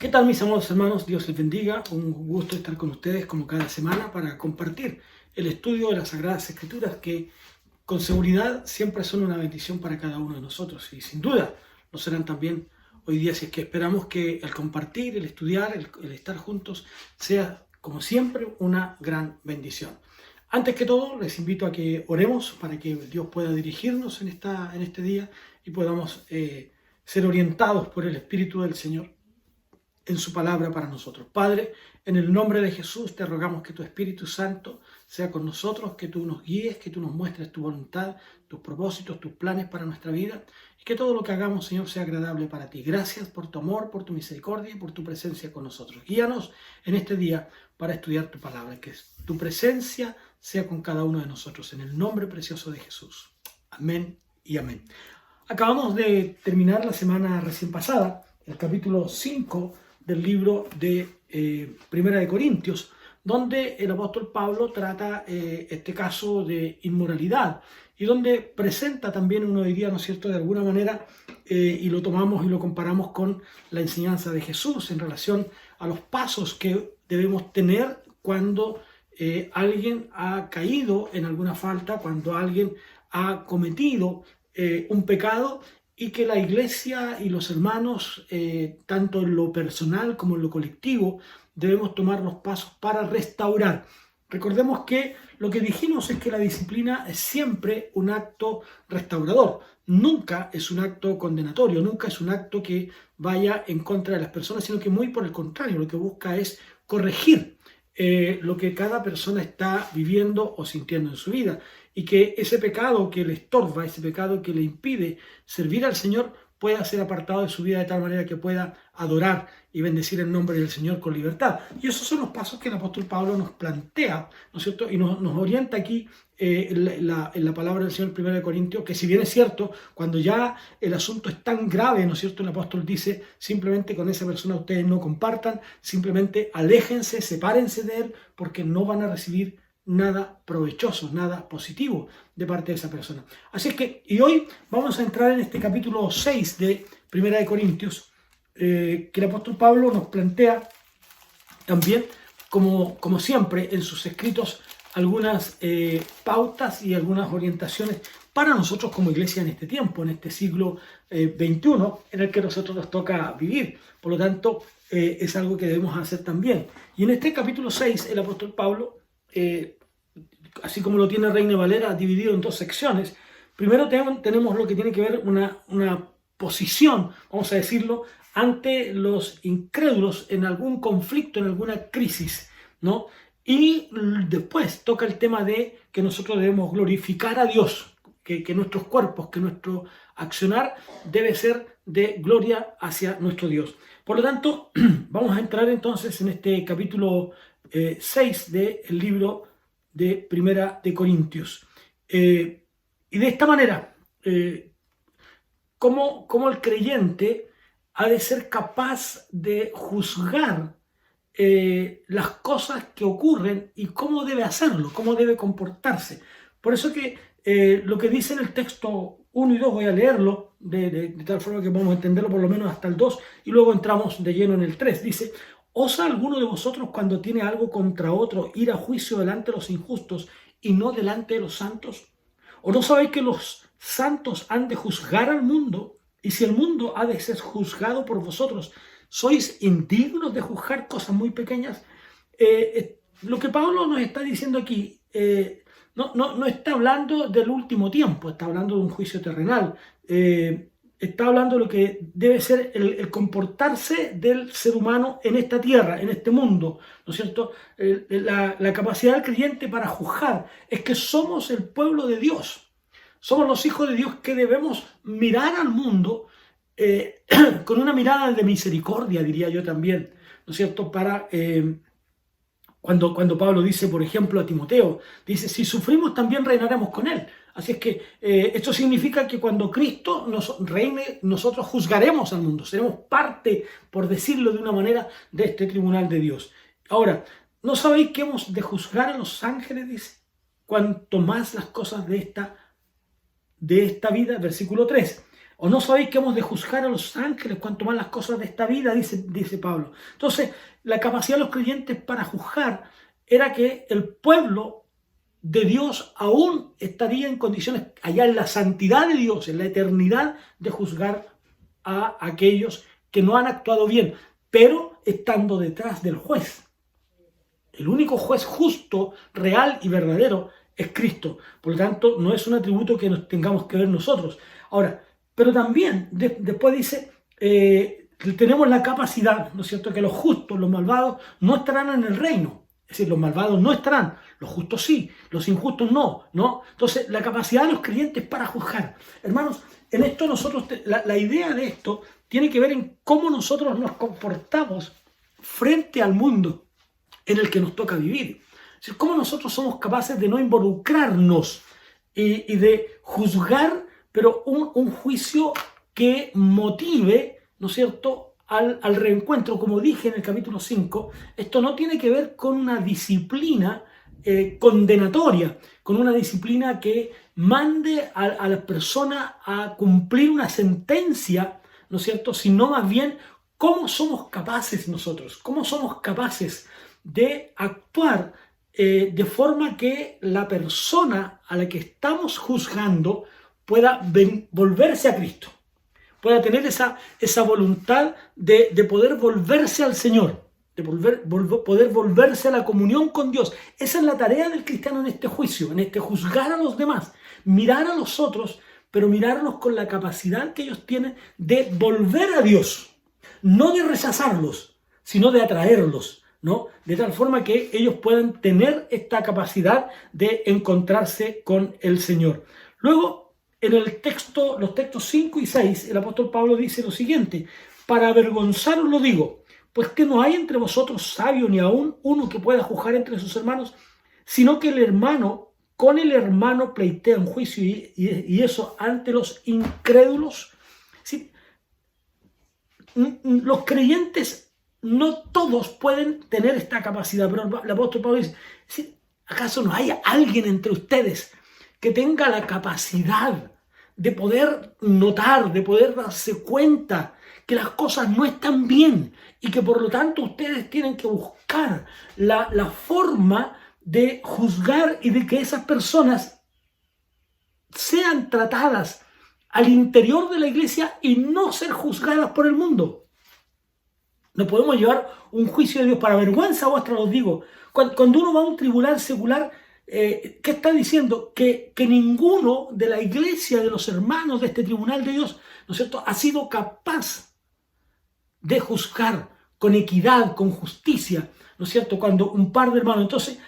¿Qué tal, mis amados hermanos? Dios les bendiga. Un gusto estar con ustedes como cada semana para compartir el estudio de las Sagradas Escrituras que con seguridad siempre son una bendición para cada uno de nosotros y sin duda lo serán también hoy día, si es que esperamos que el compartir, el estudiar, el estar juntos sea como siempre una gran bendición. Antes que todo, les invito a que oremos para que Dios pueda dirigirnos en este día y podamos ser orientados por el Espíritu del Señor en su palabra para nosotros. Padre, en el nombre de Jesús te rogamos que tu Espíritu Santo sea con nosotros, que tú nos guíes, que tú nos muestres tu voluntad, tus propósitos, tus planes para nuestra vida y que todo lo que hagamos, Señor, sea agradable para ti. Gracias por tu amor, por tu misericordia y por tu presencia con nosotros. Guíanos en este día para estudiar tu palabra, que tu presencia sea con cada uno de nosotros, en el nombre precioso de Jesús. Amén y amén. Acabamos de terminar la semana recién pasada, el capítulo 5 del libro de Primera de Corintios, donde el apóstol Pablo trata este caso de inmoralidad y donde presenta también, uno diría, ¿no es cierto?, de alguna manera, y lo tomamos y lo comparamos con la enseñanza de Jesús en relación a los pasos que debemos tener cuando alguien ha caído en alguna falta, cuando alguien ha cometido un pecado, y que la iglesia y los hermanos, tanto en lo personal como en lo colectivo, debemos tomar los pasos para restaurar. Recordemos que lo que dijimos es que la disciplina es siempre un acto restaurador, nunca es un acto condenatorio, nunca es un acto que vaya en contra de las personas, sino que muy por el contrario, lo que busca es corregir lo que cada persona está viviendo o sintiendo en su vida, y que ese pecado que le estorba, ese pecado que le impide servir al Señor, pueda ser apartado de su vida de tal manera que pueda adorar y bendecir el nombre del Señor con libertad. Y esos son los pasos que el apóstol Pablo nos plantea, ¿no es cierto? Y nos orienta aquí en la palabra del Señor en 1 Corintios, que si bien es cierto, cuando ya el asunto es tan grave, ¿no es cierto?, el apóstol dice, simplemente con esa persona ustedes no compartan, simplemente aléjense, sepárense de él, porque no van a recibir nada provechoso, nada positivo de parte de esa persona. Así es que, y hoy vamos a entrar en este capítulo 6 de Primera de Corintios, que el apóstol Pablo nos plantea también, como siempre, en sus escritos, algunas pautas y algunas orientaciones para nosotros como iglesia en este tiempo, en este siglo XXI, en el que a nosotros nos toca vivir. Por lo tanto, es algo que debemos hacer también. Y en este capítulo 6, el apóstol Pablo, así como lo tiene Reina Valera, dividido en dos secciones. Primero tenemos lo que tiene que ver una posición, vamos a decirlo, ante los incrédulos en algún conflicto, en alguna crisis, ¿no? Y después toca el tema de que nosotros debemos glorificar a Dios, que nuestros cuerpos, que nuestro accionar debe ser de gloria hacia nuestro Dios. Por lo tanto, vamos a entrar entonces en este capítulo 6 del libro de Primera de Corintios. Y de esta manera, ¿cómo el creyente ha de ser capaz de juzgar las cosas que ocurren y cómo debe hacerlo, cómo debe comportarse? Por eso que lo que dice en el texto 1 y 2, voy a leerlo de tal forma que podamos entenderlo por lo menos hasta el 2 y luego entramos de lleno en el 3. Dice: ¿osa alguno de vosotros, cuando tiene algo contra otro, ir a juicio delante de los injustos y no delante de los santos? ¿O no sabéis que los santos han de juzgar al mundo? Y si el mundo ha de ser juzgado por vosotros, ¿sois indignos de juzgar cosas muy pequeñas? Lo que Pablo nos está diciendo aquí no está hablando del último tiempo, está hablando de un juicio terrenal. Está hablando de lo que debe ser el comportarse del ser humano en esta tierra, en este mundo, ¿no es cierto? La capacidad del creyente para juzgar es que somos el pueblo de Dios, somos los hijos de Dios que debemos mirar al mundo con una mirada de misericordia, diría yo también, ¿no es cierto? Cuando Pablo dice, por ejemplo, a Timoteo, dice, si sufrimos también reinaremos con él. Así es que esto significa que cuando Cristo nos reine, nosotros juzgaremos al mundo, seremos parte, por decirlo de una manera, de este tribunal de Dios. Ahora, ¿no sabéis que hemos de juzgar a los ángeles? Dice, cuanto más las cosas de esta vida, versículo 3. ¿O no sabéis que hemos de juzgar a los ángeles cuanto más las cosas de esta vida? Dice Pablo. Entonces, la capacidad de los creyentes para juzgar era que el pueblo de Dios aún estaría en condiciones, allá en la santidad de Dios, en la eternidad, de juzgar a aquellos que no han actuado bien, pero estando detrás del juez. El único juez justo, real y verdadero es Cristo. Por lo tanto, no es un atributo que nos tengamos que ver nosotros. Ahora, pero también después dice, tenemos la capacidad, ¿no es cierto?, que los justos, los malvados, no estarán en el reino. Es decir, los malvados no estarán, los justos sí, los injustos no, ¿no? Entonces, la capacidad de los creyentes para juzgar. Hermanos, en esto nosotros, la idea de esto tiene que ver en cómo nosotros nos comportamos frente al mundo en el que nos toca vivir. Es decir, cómo nosotros somos capaces de no involucrarnos y de juzgar, pero un juicio que motive, ¿no es cierto?, al reencuentro. Como dije en el capítulo 5, esto no tiene que ver con una disciplina condenatoria, con una disciplina que mande a la persona a cumplir una sentencia, ¿no es cierto?, sino más bien cómo somos capaces nosotros, cómo somos capaces de actuar de forma que la persona a la que estamos juzgando pueda volverse a Cristo, pueda tener esa voluntad de poder volverse al Señor, de poder volverse a la comunión con Dios. Esa es la tarea del cristiano en este juicio, en este juzgar a los demás, mirar a los otros, pero mirarlos con la capacidad que ellos tienen de volver a Dios, no de rechazarlos, sino de atraerlos, ¿no? De tal forma que ellos puedan tener esta capacidad de encontrarse con el Señor. Luego, en los textos 5 y 6, el apóstol Pablo dice lo siguiente: para avergonzaros lo digo, pues que no hay entre vosotros sabio ni aún uno que pueda juzgar entre sus hermanos, sino que el hermano con el hermano pleitea un juicio, y eso ante los incrédulos. ¿Sí? Los creyentes no todos pueden tener esta capacidad, pero el apóstol Pablo dice, ¿sí? ¿Acaso no hay alguien entre ustedes que tenga la capacidad de poder notar, de poder darse cuenta que las cosas no están bien y que por lo tanto ustedes tienen que buscar la forma de juzgar y de que esas personas sean tratadas al interior de la iglesia y no ser juzgadas por el mundo? No podemos llevar un juicio de Dios para vergüenza vuestra, os digo. Cuando uno va a un tribunal secular, ¿qué está diciendo? Que ninguno de la iglesia, de los hermanos de este tribunal de Dios, ¿no es cierto?, ha sido capaz de juzgar con equidad, con justicia, ¿no es cierto?, cuando un par de hermanos. Entonces,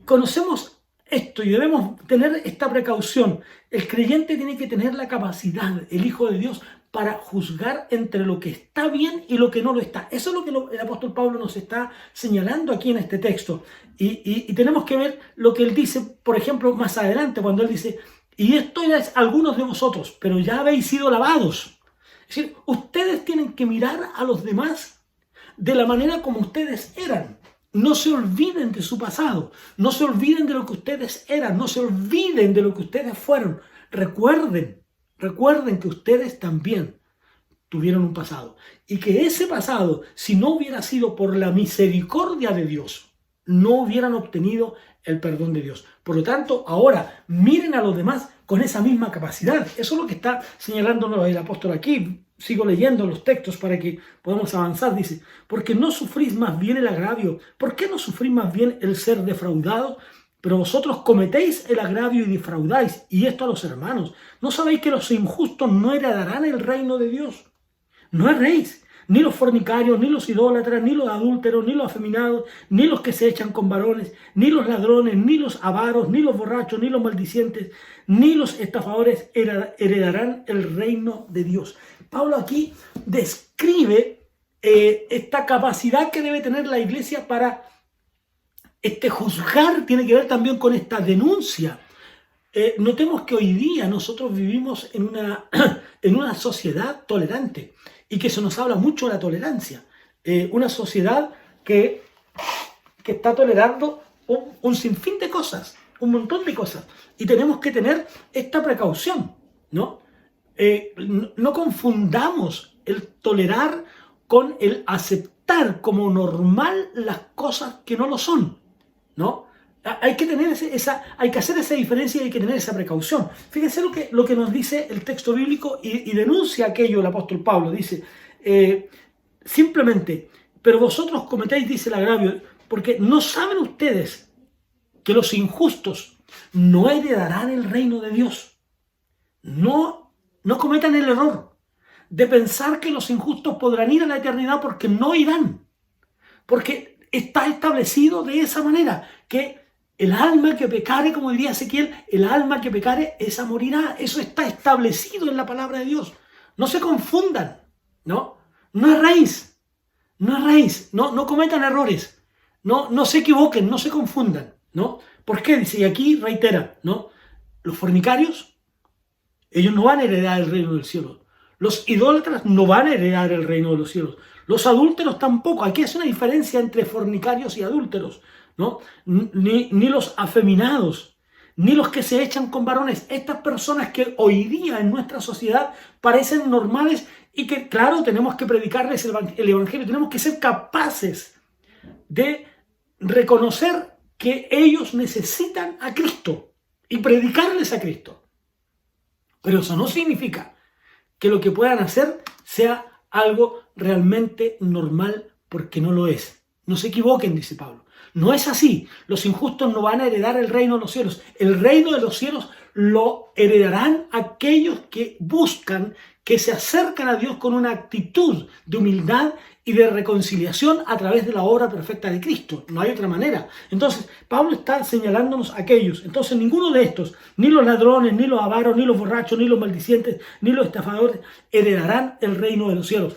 conocemos esto y debemos tener esta precaución. El creyente tiene que tener la capacidad, el Hijo de Dios, para juzgar entre lo que está bien y lo que no lo está. Eso es lo que el apóstol Pablo nos está señalando aquí en este texto. Y tenemos que ver lo que él dice, por ejemplo, más adelante, cuando él dice, y esto ya es algunos de vosotros, pero ya habéis sido lavados. Es decir, ustedes tienen que mirar a los demás de la manera como ustedes eran. No se olviden de su pasado, no se olviden de lo que ustedes eran, no se olviden de lo que ustedes fueron. Recuerden que ustedes también tuvieron un pasado y que ese pasado, si no hubiera sido por la misericordia de Dios, no hubieran obtenido el perdón de Dios. Por lo tanto, ahora miren a los demás con esa misma capacidad. Eso es lo que está señalándonos el apóstol aquí. Sigo leyendo los textos para que podamos avanzar. Dice, porque no sufrís más bien el agravio. ¿Por qué no sufrís más bien el ser defraudados? Pero vosotros cometéis el agravio y defraudáis, y esto a los hermanos. ¿No sabéis que los injustos no heredarán el reino de Dios? No erréis, ni los fornicarios, ni los idólatras, ni los adúlteros, ni los afeminados, ni los que se echan con varones, ni los ladrones, ni los avaros, ni los borrachos, ni los maldicientes, ni los estafadores heredarán el reino de Dios. Pablo aquí describe esta capacidad que debe tener la iglesia para juzgar. Tiene que ver también con esta denuncia. Notemos que hoy día nosotros vivimos en una sociedad tolerante y que se nos habla mucho de la tolerancia. Una sociedad que está tolerando un sinfín de cosas, un montón de cosas. Y tenemos que tener esta precaución, ¿no? no confundamos el tolerar con el aceptar como normal las cosas que no lo son, ¿no? Hay que tener hay que hacer esa diferencia y hay que tener esa precaución. Fíjense lo que nos dice el texto bíblico y denuncia aquello el apóstol Pablo. Dice, simplemente, pero vosotros cometéis, dice el agravio, porque no saben ustedes que los injustos no heredarán el reino de Dios. No cometan el error de pensar que los injustos podrán ir a la eternidad, porque no irán. Porque está establecido de esa manera, que el alma que pecare, como diría Ezequiel, el alma que pecare, esa morirá. Eso está establecido en la palabra de Dios. No se confundan, ¿no? No es raíz, no cometan errores, no se equivoquen, no se confundan, ¿no? ¿Por qué? Dice, y aquí reitera, ¿no? Los fornicarios, ellos no van a heredar el reino del cielo. Los idólatras no van a heredar el reino de los cielos. Los adúlteros tampoco. Aquí es una diferencia entre fornicarios y adúlteros, ¿no? Ni los afeminados, ni los que se echan con varones. Estas personas que hoy día en nuestra sociedad parecen normales y que, claro, tenemos que predicarles el evangelio. Tenemos que ser capaces de reconocer que ellos necesitan a Cristo y predicarles a Cristo. Pero eso no significa que lo que puedan hacer sea algo realmente normal, porque no lo es. No se equivoquen, dice Pablo. No es así. Los injustos no van a heredar el reino de los cielos. El reino de los cielos lo heredarán aquellos que buscan, que se acercan a Dios con una actitud de humildad y de reconciliación a través de la obra perfecta de Cristo. No hay otra manera. Entonces, Pablo está señalándonos a aquellos. Entonces, ninguno de estos, ni los ladrones, ni los avaros, ni los borrachos, ni los maldicientes, ni los estafadores, heredarán el reino de los cielos.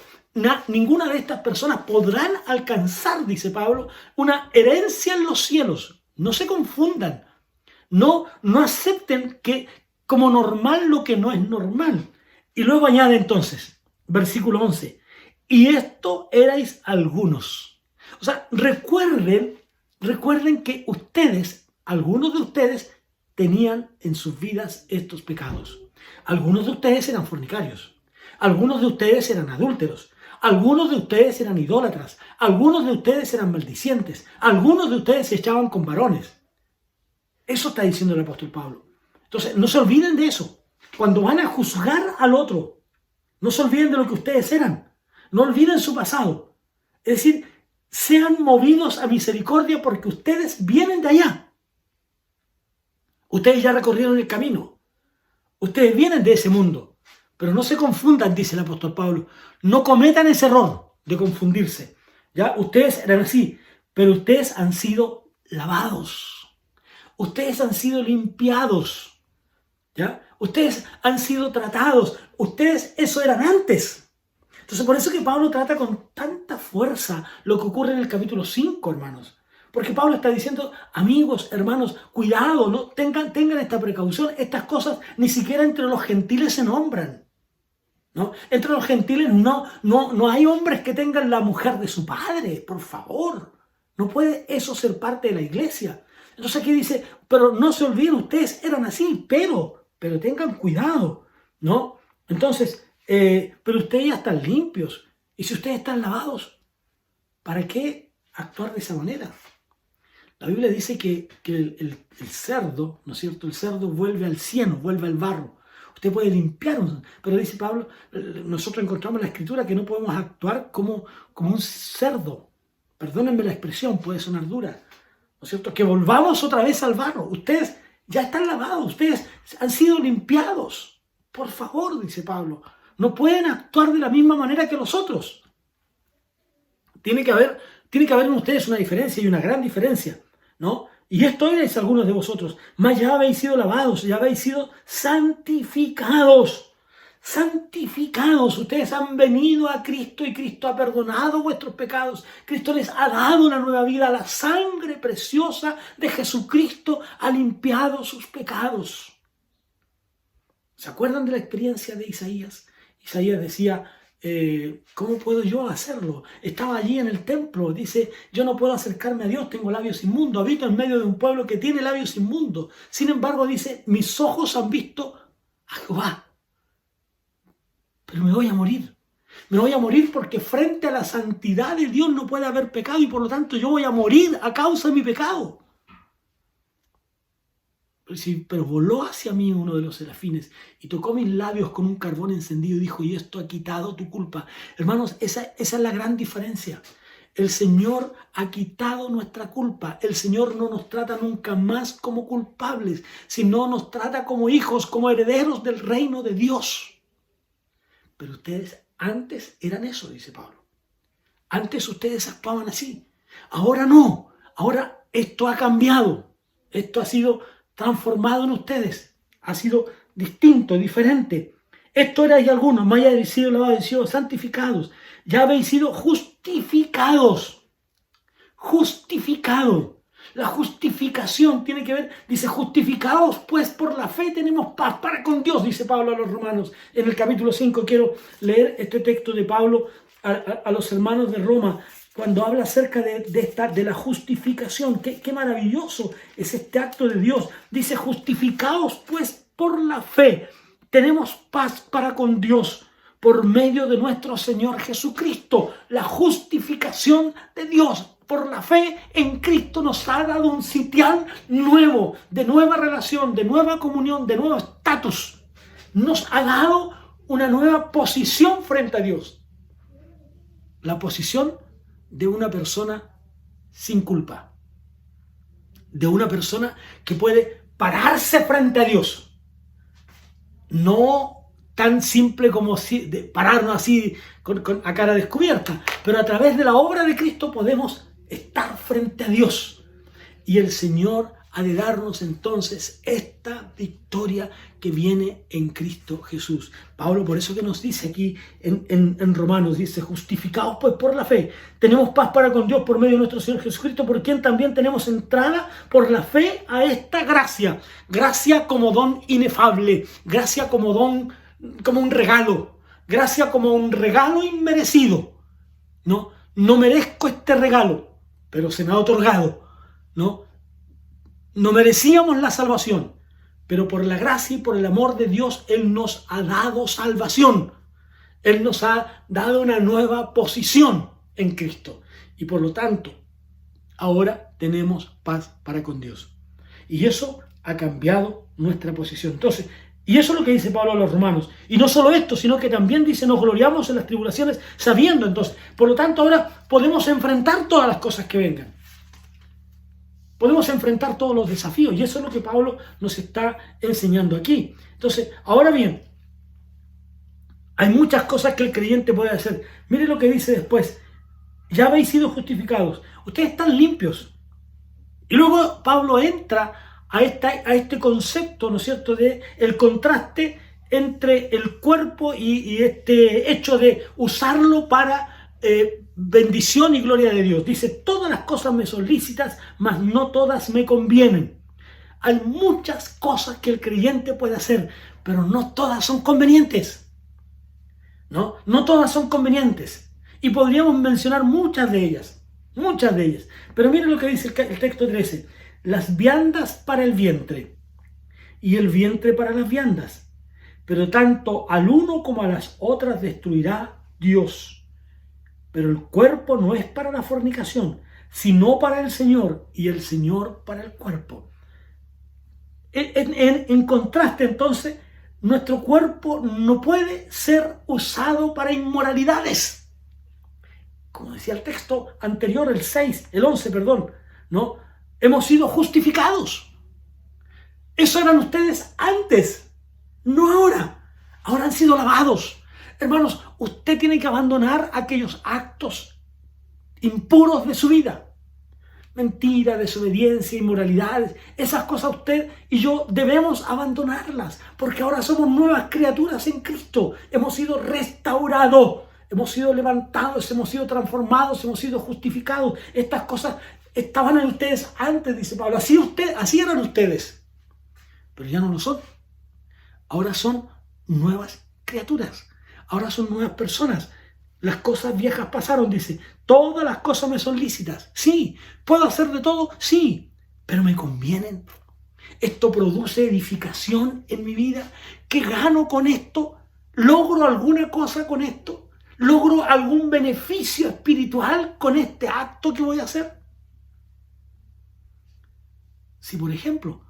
Ninguna de estas personas podrán alcanzar, dice Pablo, una herencia en los cielos. No se confundan. No acepten que como normal lo que no es normal. Y luego añade entonces, versículo 11, y esto erais algunos. O sea, recuerden que ustedes, algunos de ustedes, tenían en sus vidas estos pecados. Algunos de ustedes eran fornicarios. Algunos de ustedes eran adúlteros. Algunos de ustedes eran idólatras. Algunos de ustedes eran maldicientes. Algunos de ustedes se echaban con varones. Eso está diciendo el apóstol Pablo. Entonces, no se olviden de eso. Cuando van a juzgar al otro, no se olviden de lo que ustedes eran. No olviden su pasado. Es decir, sean movidos a misericordia, porque ustedes vienen de allá. Ustedes ya recorrieron el camino. Ustedes vienen de ese mundo. Pero no se confundan, dice el apóstol Pablo. No cometan ese error de confundirse. ¿Ya? Ustedes eran así, pero ustedes han sido lavados. Ustedes han sido limpiados. ¿Ya? Ustedes han sido tratados. Ustedes eso eran antes. Entonces, por eso que Pablo trata con tanta fuerza lo que ocurre en el capítulo 5, hermanos. Porque Pablo está diciendo, amigos, hermanos, cuidado, ¿no? Tengan esta precaución. Estas cosas ni siquiera entre los gentiles se nombran, ¿no? Entre los gentiles no hay hombres que tengan la mujer de su padre, por favor. No puede eso ser parte de la iglesia. Entonces aquí dice, pero no se olviden, ustedes eran así, pero tengan cuidado, ¿no? Entonces, pero ustedes ya están limpios. Y si ustedes están lavados, ¿para qué actuar de esa manera? La Biblia dice que el cerdo, ¿no es cierto? El cerdo vuelve al cieno, vuelve al barro. Usted puede limpiar, pero dice Pablo, nosotros encontramos en la Escritura que no podemos actuar como un cerdo. Perdónenme la expresión, puede sonar dura, ¿no es cierto? Que volvamos otra vez al barro. Ustedes ya están lavados, ustedes han sido limpiados. Por favor, dice Pablo, no pueden actuar de la misma manera que los otros. Tiene que haber en ustedes una diferencia, y una gran diferencia, ¿no? Y esto erais algunos de vosotros, mas ya habéis sido lavados, ya habéis sido santificados. Santificados. Ustedes han venido a Cristo y Cristo ha perdonado vuestros pecados. Cristo les ha dado una nueva vida. La sangre preciosa de Jesucristo ha limpiado sus pecados. ¿Se acuerdan de la experiencia de Isaías? Isaías decía, ¿cómo puedo yo hacerlo? Estaba allí en el templo, dice, yo no puedo acercarme a Dios, tengo labios inmundos, habito en medio de un pueblo que tiene labios inmundos. Sin embargo, dice, mis ojos han visto a Jehová. pero me voy a morir. Me voy a morir porque frente a la santidad de Dios no puede haber pecado y por lo tanto yo voy a morir a causa de mi pecado. Pero voló hacia mí uno de los serafines y tocó mis labios con un carbón encendido y dijo, y esto ha quitado tu culpa. Hermanos, esa es la gran diferencia. El Señor ha quitado nuestra culpa. El Señor no nos trata nunca más como culpables, sino nos trata como hijos, como herederos del reino de Dios. Pero ustedes antes eran eso, dice Pablo. Antes ustedes actuaban así. Ahora no. Ahora esto ha cambiado. Esto ha sido transformado en ustedes. Ha sido distinto, diferente. Esto erais algunos, más allá de sido lavados, habéis sido santificados. Ya habéis sido justificados. Justificado. La justificación tiene que ver, dice, justificados pues por la fe tenemos paz para con Dios, dice Pablo a los romanos. En el capítulo 5 quiero leer este texto de Pablo a los hermanos de Roma, cuando habla acerca de la justificación. Qué maravilloso es este acto de Dios. Dice, justificados pues por la fe tenemos paz para con Dios por medio de nuestro Señor Jesucristo. La justificación de Dios por la fe en Cristo nos ha dado un sitial nuevo, de nueva relación, de nueva comunión, de nuevo estatus. Nos ha dado una nueva posición frente a Dios. La posición de una persona sin culpa. De una persona que puede pararse frente a Dios. No tan simple como pararnos así a cara descubierta, pero a través de la obra de Cristo podemos estar frente a Dios. Y el Señor ha de darnos entonces esta victoria que viene en Cristo Jesús. Pablo por eso que nos dice aquí en Romanos, dice, justificados pues por la fe, tenemos paz para con Dios por medio de nuestro Señor Jesucristo, por quien también tenemos entrada por la fe a esta gracia. Gracia como don inefable, gracia como don, como un regalo, gracia como un regalo inmerecido. No merezco este regalo, pero se me ha otorgado, No merecíamos la salvación, pero por la gracia y por el amor de Dios, Él nos ha dado salvación. Él nos ha dado una nueva posición en Cristo. Y por lo tanto, ahora tenemos paz para con Dios. Y eso ha cambiado nuestra posición. Entonces, y eso es lo que dice Pablo a los romanos. Y no solo esto, sino que también dice, nos gloriamos en las tribulaciones sabiendo. Entonces, por lo tanto, ahora podemos enfrentar todas las cosas que vengan. Podemos enfrentar todos los desafíos. Y eso es lo que Pablo nos está enseñando aquí. Entonces, ahora bien, hay muchas cosas que el creyente puede hacer. Mire lo que dice después. Ya habéis sido justificados. Ustedes están limpios. Y luego Pablo entra a este concepto, ¿no es cierto?, de el contraste entre el cuerpo y este hecho de usarlo para bendición y gloria de Dios. Dice, todas las cosas me son lícitas, mas no todas me convienen. Hay muchas cosas que el creyente puede hacer, pero no todas son convenientes. No todas son convenientes. Y podríamos mencionar muchas de ellas. Pero miren lo que dice el texto 13. Las viandas para el vientre y el vientre para las viandas. Pero tanto al uno como a las otras destruirá Dios. Pero el cuerpo no es para la fornicación, sino para el Señor, y el Señor para el cuerpo. En contraste, entonces, nuestro cuerpo no puede ser usado para inmoralidades. Como decía el texto anterior, el 11, hemos sido justificados. Eso eran ustedes antes, no ahora. Ahora han sido lavados. Hermanos, usted tiene que abandonar aquellos actos impuros de su vida. Mentira, desobediencia, inmoralidades. Esas cosas usted y yo debemos abandonarlas. Porque ahora somos nuevas criaturas en Cristo. Hemos sido restaurados. Hemos sido levantados, hemos sido transformados, hemos sido justificados. Estas cosas estaban en ustedes antes, dice Pablo. Así eran ustedes. Pero ya no lo son. Ahora son nuevas criaturas. Ahora son nuevas personas. Las cosas viejas pasaron, dice. Todas las cosas me son lícitas. Sí. ¿Puedo hacer de todo? Sí. Pero me convienen. Esto produce edificación en mi vida. ¿Qué gano con esto? ¿Logro alguna cosa con esto? ¿Logro algún beneficio espiritual con este acto que voy a hacer? Si, por ejemplo,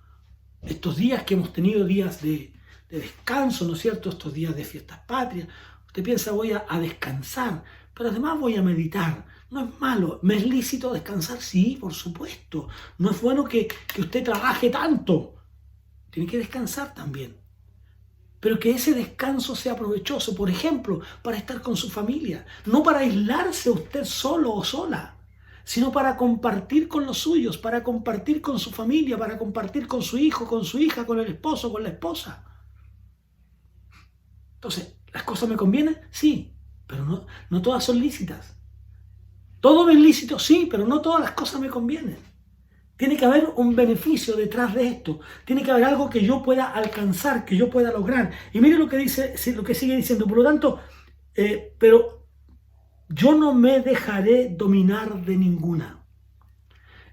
estos días que hemos tenido días de descanso, ¿no es cierto? Estos días de fiestas patrias, usted piensa voy a descansar, pero además voy a meditar. No es malo, ¿me es lícito descansar? Sí, por supuesto. No es bueno que usted trabaje tanto. Tiene que descansar también. Pero que ese descanso sea provechoso, por ejemplo, para estar con su familia. No para aislarse usted solo o sola, sino para compartir con los suyos, para compartir con su familia, para compartir con su hijo, con su hija, con el esposo, con la esposa. Entonces, ¿las cosas me convienen? Sí, pero no todas son lícitas. Todo es lícito, sí, pero no todas las cosas me convienen. Tiene que haber un beneficio detrás de esto. Tiene que haber algo que yo pueda alcanzar, que yo pueda lograr. Y mire lo que dice, lo que sigue diciendo. Por lo tanto, pero yo no me dejaré dominar de ninguna.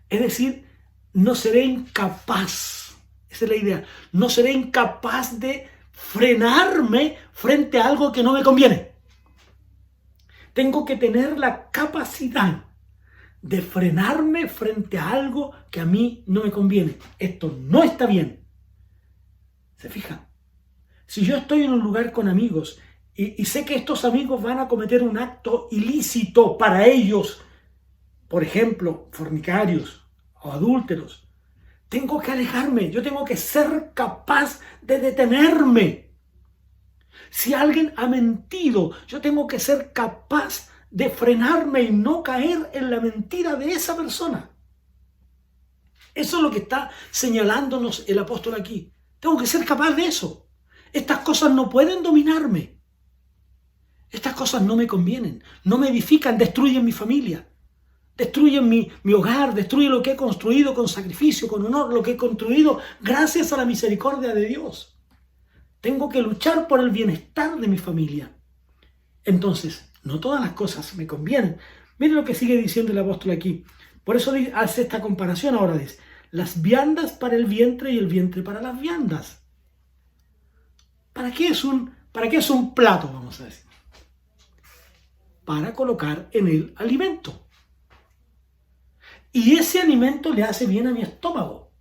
Es decir, no seré incapaz. Esa es la idea. No seré incapaz de frenarme frente a algo que no me conviene. Tengo que tener la capacidad de frenarme frente a algo que a mí no me conviene. Esto no está bien. ¿Se fijan? Si yo estoy en un lugar con amigos y sé que estos amigos van a cometer un acto ilícito para ellos, por ejemplo, fornicarios o adúlteros, tengo que alejarme. Yo tengo que ser capaz de detenerme. Si alguien ha mentido, yo tengo que ser capaz de frenarme y no caer en la mentira de esa persona. Eso es lo que está señalándonos el apóstol aquí. Tengo que ser capaz de eso. Estas cosas no pueden dominarme. Estas cosas no me convienen, no me edifican, destruyen mi familia, destruyen mi hogar, destruyen lo que he construido con sacrificio, con honor, lo que he construido gracias a la misericordia de Dios. Tengo que luchar por el bienestar de mi familia. Entonces, no todas las cosas me convienen. Mire lo que sigue diciendo el apóstol aquí. Por eso hace esta comparación ahora. Dice, las viandas para el vientre y el vientre para las viandas. ¿Para qué es un plato, vamos a decir? Para colocar en él alimento. Y ese alimento le hace bien a mi estómago.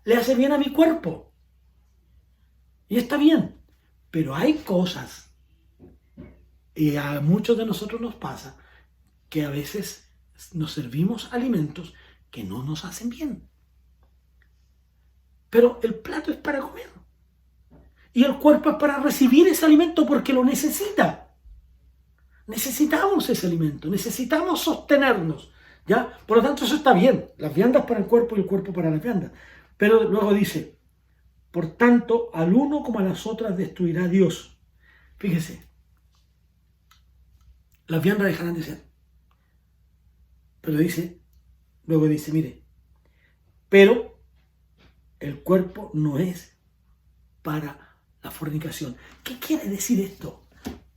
Le hace bien a mi cuerpo. Y está bien, pero hay cosas, y a muchos de nosotros nos pasa, que a veces nos servimos alimentos que no nos hacen bien. Pero el plato es para comer. Y el cuerpo es para recibir ese alimento porque lo necesita. Necesitamos ese alimento, necesitamos sostenernos. ¿Ya? Por lo tanto, eso está bien. Las viandas para el cuerpo y el cuerpo para las viandas. Pero luego dice, por tanto, al uno como a las otras destruirá Dios. Fíjese, las viandas dejarán de ser. Pero luego dice, mire, pero el cuerpo no es para la fornicación. ¿Qué quiere decir esto?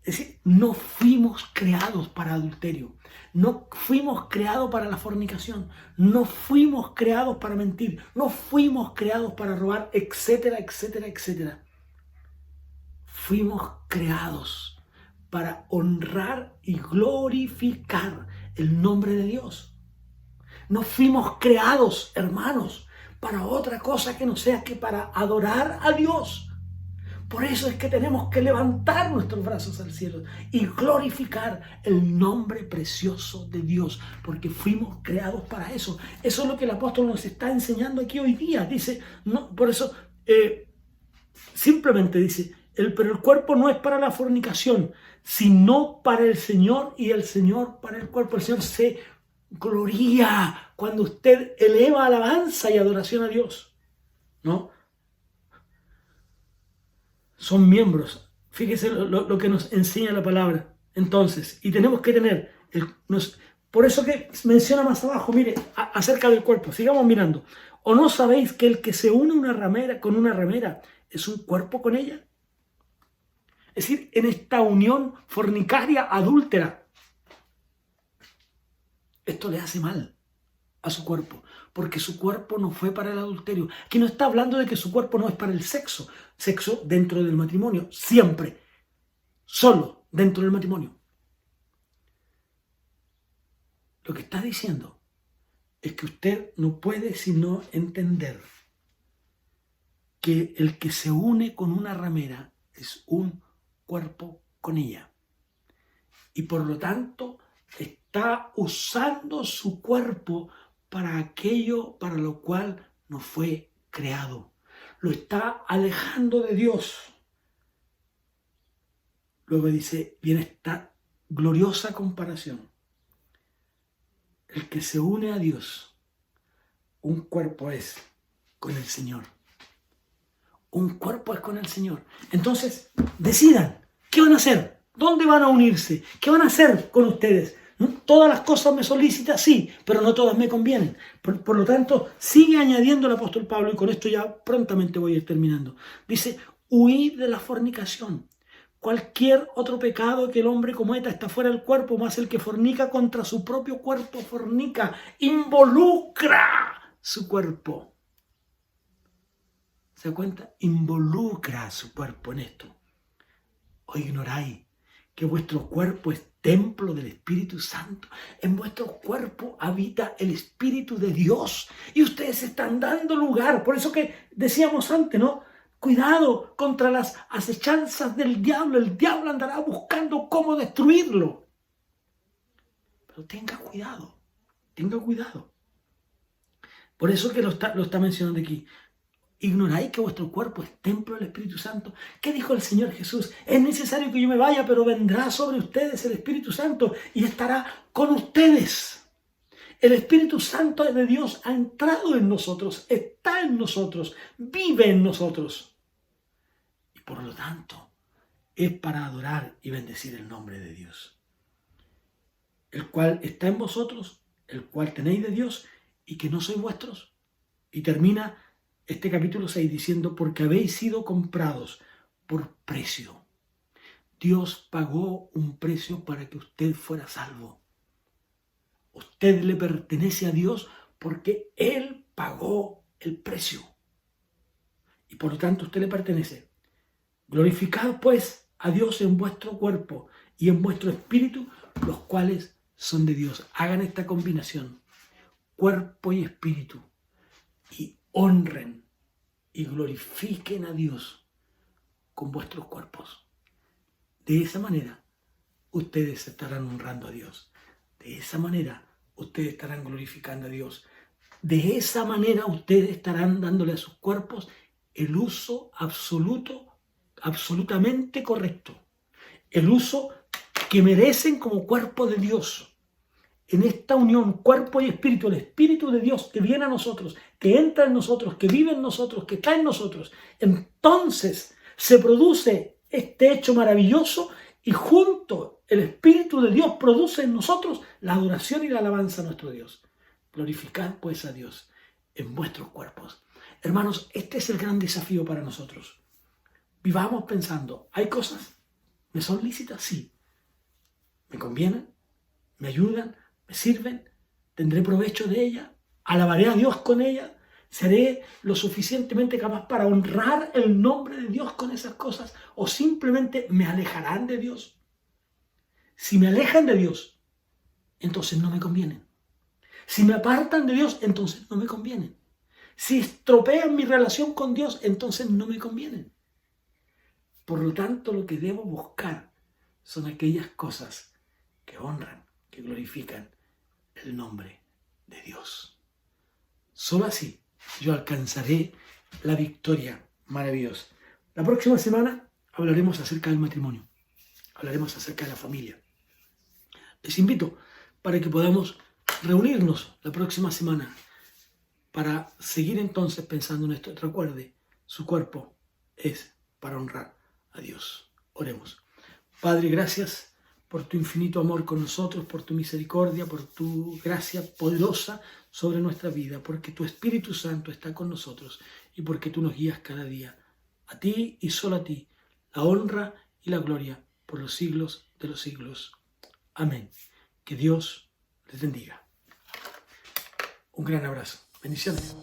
Es decir, no fuimos creados para adulterio. No fuimos creados para la fornicación. No fuimos creados para mentir. No fuimos creados para robar, etcétera, etcétera, etcétera. Fuimos creados para honrar y glorificar el nombre de Dios. No fuimos creados, hermanos, para otra cosa que no sea que para adorar a Dios. Por eso es que tenemos que levantar nuestros brazos al cielo y glorificar el nombre precioso de Dios, porque fuimos creados para eso. Eso es lo que el apóstol nos está enseñando aquí hoy día. Dice, no, por eso simplemente dice, pero el cuerpo no es para la fornicación, sino para el Señor y el Señor para el cuerpo. El Señor se gloria cuando usted eleva alabanza y adoración a Dios, ¿no? Son miembros. Fíjese lo que nos enseña la palabra. Entonces, y tenemos que tener, por eso que menciona más abajo, mire, acerca del cuerpo, sigamos mirando. ¿O no sabéis que el que se une con una ramera es un cuerpo con ella? Es decir, en esta unión fornicaria, adúltera, esto le hace mal a su cuerpo, porque su cuerpo no fue para el adulterio. Aquí no está hablando de que su cuerpo no es para el sexo dentro del matrimonio, siempre. solo dentro del matrimonio. Lo que está diciendo es que usted no puede sino entender que el que se une con una ramera es un cuerpo con ella. Y por lo tanto está usando su cuerpo para aquello para lo cual no fue creado. Lo está alejando de Dios. Luego dice, viene esta gloriosa comparación. El que se une a Dios, un cuerpo es con el Señor. Un cuerpo es con el Señor. Entonces, decidan, ¿qué van a hacer? ¿Dónde van a unirse? ¿Qué van a hacer con ustedes? Todas las cosas me son lícitas, sí, pero no todas me convienen. Por lo tanto, sigue añadiendo el apóstol Pablo, y con esto ya prontamente voy a ir terminando. Dice, huid de la fornicación. Cualquier otro pecado que el hombre cometa está fuera del cuerpo, más el que fornica contra su propio cuerpo fornica, involucra su cuerpo. ¿Se da cuenta? Involucra a su cuerpo en esto. ¿O ignoráis que vuestro cuerpo es templo del Espíritu Santo? En vuestro cuerpo habita el Espíritu de Dios y ustedes están dando lugar. Por eso que decíamos antes, ¿no? Cuidado contra las acechanzas del diablo. El diablo andará buscando cómo destruirlo. Pero tenga cuidado, tenga cuidado. Por eso que lo está mencionando aquí. ¿Ignoráis que vuestro cuerpo es templo del Espíritu Santo? ¿Qué dijo el Señor Jesús? Es necesario que yo me vaya, pero vendrá sobre ustedes el Espíritu Santo y estará con ustedes. El Espíritu Santo de Dios ha entrado en nosotros, está en nosotros, vive en nosotros. Y por lo tanto, es para adorar y bendecir el nombre de Dios, el cual está en vosotros, el cual tenéis de Dios y que no sois vuestros. Y termina este capítulo 6 diciendo, porque habéis sido comprados por precio. Dios pagó un precio para que usted fuera salvo. Usted le pertenece a Dios porque Él pagó el precio. Y por lo tanto usted le pertenece. Glorificad pues a Dios en vuestro cuerpo y en vuestro espíritu, los cuales son de Dios. Hagan esta combinación, cuerpo y espíritu, y honren y glorifiquen a Dios con vuestros cuerpos. De esa manera, ustedes estarán honrando a Dios. De esa manera, ustedes estarán glorificando a Dios. De esa manera, ustedes estarán dándole a sus cuerpos el uso absolutamente correcto. El uso que merecen como cuerpo de Dios. En esta unión, cuerpo y espíritu, el Espíritu de Dios que viene a nosotros, que entra en nosotros, que vive en nosotros, que está en nosotros, entonces se produce este hecho maravilloso y junto el Espíritu de Dios produce en nosotros la adoración y la alabanza a nuestro Dios. Glorificad pues a Dios en vuestros cuerpos. Hermanos, este es el gran desafío para nosotros. Vivamos pensando, ¿hay cosas? ¿Me son lícitas? Sí. ¿Me convienen? ¿Me ayudan? ¿Me sirven? ¿Tendré provecho de ella? ¿Alabaré a Dios con ella? ¿Seré lo suficientemente capaz para honrar el nombre de Dios con esas cosas? ¿O simplemente me alejarán de Dios? Si me alejan de Dios, entonces no me convienen. Si me apartan de Dios, entonces no me convienen. Si estropean mi relación con Dios, entonces no me convienen. Por lo tanto, lo que debo buscar son aquellas cosas que honran, que glorifican el nombre de Dios. Solo así yo alcanzaré la victoria maravillosa. La próxima semana hablaremos acerca del matrimonio, hablaremos acerca de la familia. Les invito para que podamos reunirnos la próxima semana para seguir entonces pensando en esto. Recuerde, su cuerpo es para honrar a Dios. Oremos. Padre, gracias por tu infinito amor con nosotros, por tu misericordia, por tu gracia poderosa sobre nuestra vida, porque tu Espíritu Santo está con nosotros y porque tú nos guías cada día. A ti y solo a ti, la honra y la gloria por los siglos de los siglos. Amén. Que Dios les bendiga. Un gran abrazo. Bendiciones.